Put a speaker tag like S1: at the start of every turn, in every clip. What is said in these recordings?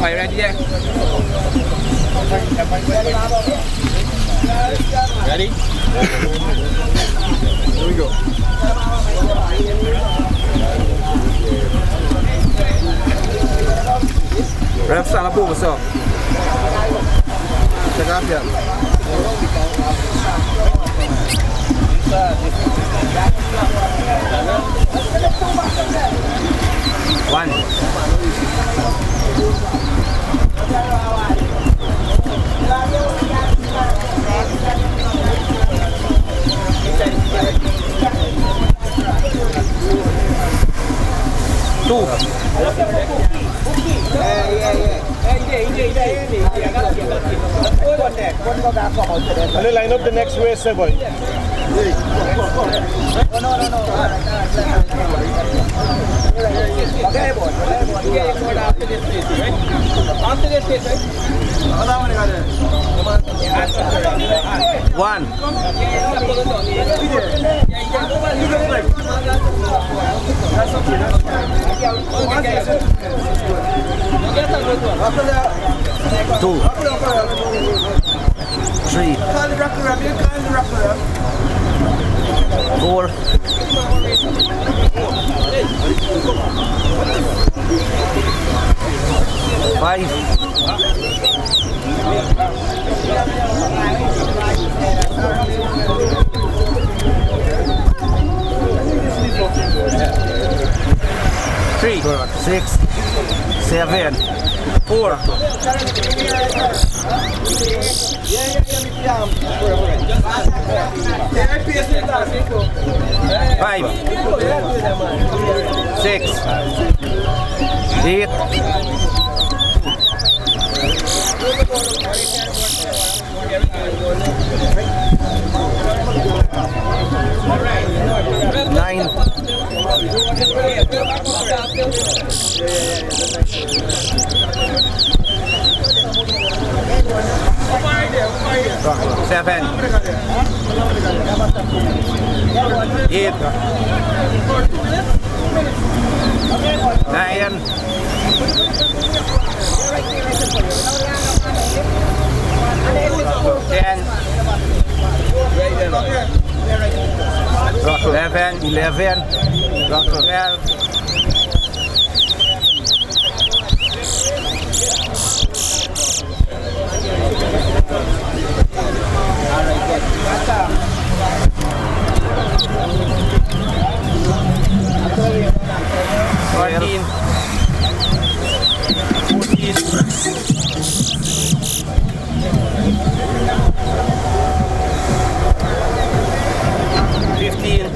S1: Are you ready there? Ready? Here we go. Ref, stanna på så. Check out here. One. Two.
S2: And then line up the next race, boy.
S1: Okay, boy. After this race, right? After this race, right? One. Two. Three. Four. Five. Three. Six. Seven. Four. Five. Six. Eight. Nine. 7. 8. 9. 10. 11. 12. 14. 15.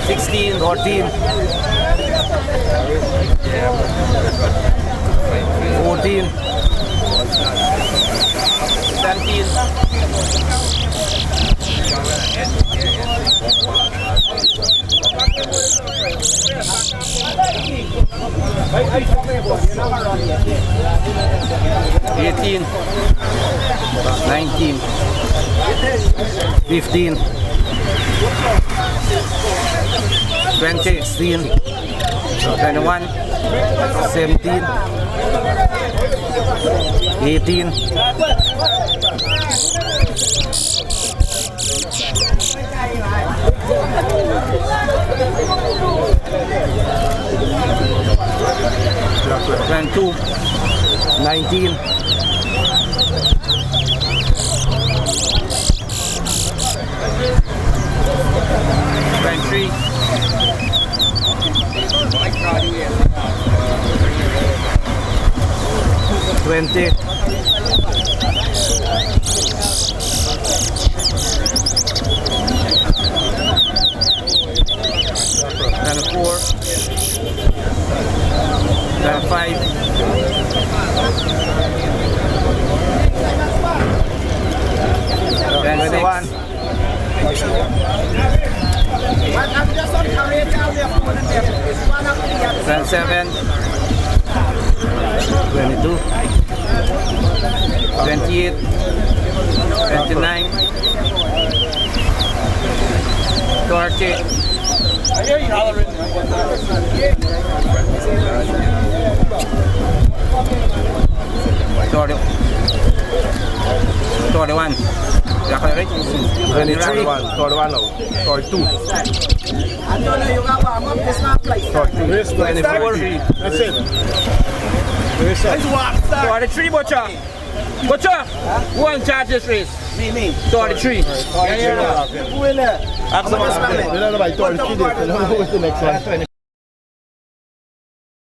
S1: 16. 14. 14. 17. 18. 19. 15. 20. 16. 21. 17. 18. 22. 19. 23. 20. 24. 25. 21. 27. 22. 28. 29. 30. hear you hollering.
S3: 21. Ya ka rin?
S2: 23. 21 now. 42.
S4: Antonio, yung warm up, this not flight.
S2: 42. 24. That's it. Race up.
S3: 23, Butcher. Butcher, who wants charge this race?
S4: Me.
S3: 23.
S4: Who in there?
S2: We're not about 33 days. We'll go with the next one.